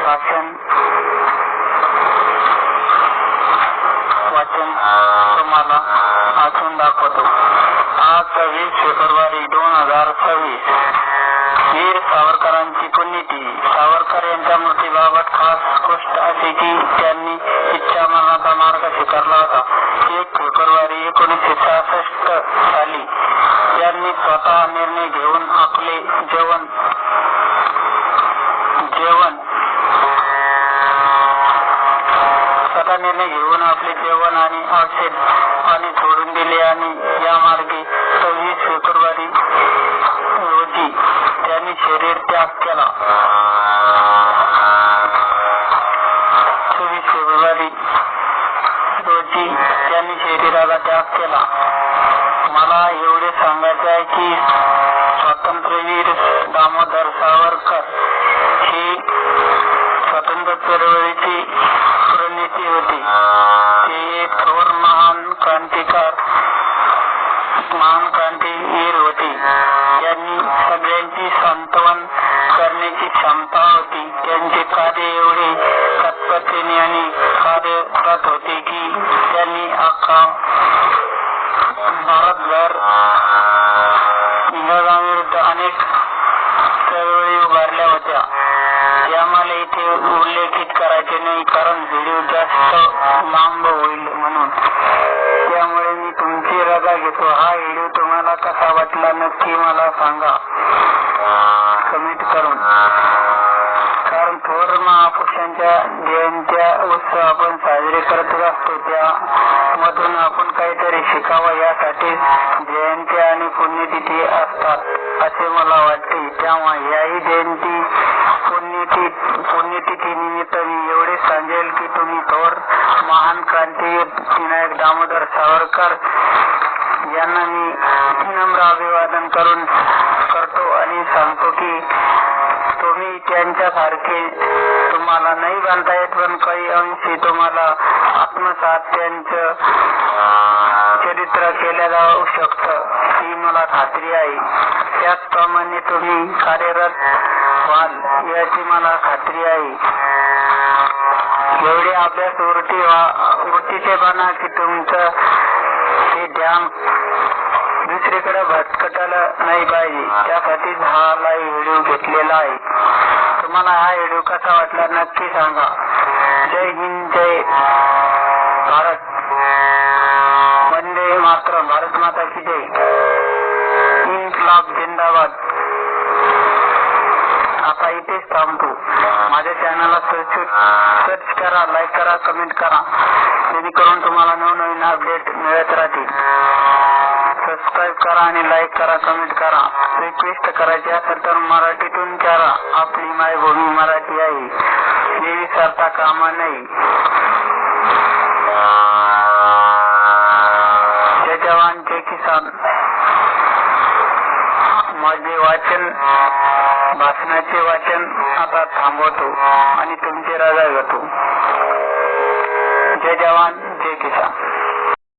वाचन तुम्हाला वाचून दाखवतो. आज 26 फेब्रुवारी 2026. वीर सावरकरांची पुण्यतिथी. सावरकर यांच्या मृत्यूबाबत खास गोष्ट अशी की त्यांनी इच्छा मरणाचा मार्ग स्वीकारला होता. 1 फेब्रुवारी 1966 साली त्यांनी स्वतः निर्णय घेऊन आपले जीवन आणि औषध आणि सोडून दिले आणि या मार्गे 26 फेब्रुवारी रोजी त्यांनी शरीर त्याग केला. 26 फेब्रुवारी रोजी त्यांनी शरीराला त्याग केला. मला एवढे सांगायचे आहे की स्वातंत्र्यवीर दामोदर सावरकर ही स्वातंत्र्य चळवळीची प्रणेते होते. ते एक थोर महान क्रांतीवीर होते. त्यांनी सगळ्यांची सांत्वन करण्याची क्षमता होती. त्यांचे कार्य एवढे तत्परतेने आणि कार्यरत होते की त्यांनी अख्खा भारतभर इंग्रजांविरुद्ध अनेक चळवळी उभारल्या होत्या. यामुळे इथे उल्लेखित करायचे नाही कारण व्हिडिओ जास्त लांब होईल म्हणून. त्यामुळे मी तुमची रजा घेतो. हा व्हिडिओ तुम्हाला कसा वाटला नक्की मला सांगा कमेंट करून. कारण थोर महापुरुषांच्या जयंत्या उत्सव आपण साजरे करत असतो. त्यामधून आपण काहीतरी शिकावं यासाठी जयंत्या आणि पुण्यतिथी असतात असे मला वाटते. तेव्हा याही जयंती पुण्यतिथी निमित्त मी एवढे सांगेल की तुम्ही थोर महान क्रांतीवीर विनायक दामोदर सावरकर यांना मी विनम्र अभिवादन करतो आणि सांगतो की तुम्ही त्यांच्यासारखे तुम्हाला नाही बांधता येत पण काही अंशी तुम्हाला आत्मसात त्यांचं चरित्र केलं जाऊ शकतं ही मला खात्री आहे. त्याचप्रमाणे तुम्ही कार्यरत व्हाल याची मला खात्री आहे. एवढे अभ्यास वृत्तीचे बना की तुमचं हे ध्यान दुसरीकडे भटकटायला नाही पाहिजे. त्यासाठीच हा लाईव्ह व्हिडिओ घेतलेला आहे. तुम्हाला हा व्हिडिओ कसा वाटला नक्की सांगा. जय हिंद, जय भारत, वंदे मातरम, भारत माता की जय, इन्कलाब जिंदाबाद. आता इथेच थांबतो. माझ्या चॅनलला सर्च करा, लाईक करा, कमेंट करा जेणेकरून तुम्हाला नवनवीन अपडेट मिळत राहतील. सबस्क्राईब करा आणि लाईक करा, कमेंट करा. रिक्वेस्ट करायची असेल तर मराठीतून करा. आपली मायभूमी मराठी आहे. हे विसरता कामा नये. जय जवान, जय किसान. माझे भाषणाचे वाचन आता थांबवतो आणि तुमची रजा घेतो. जय जवान, जय किसान.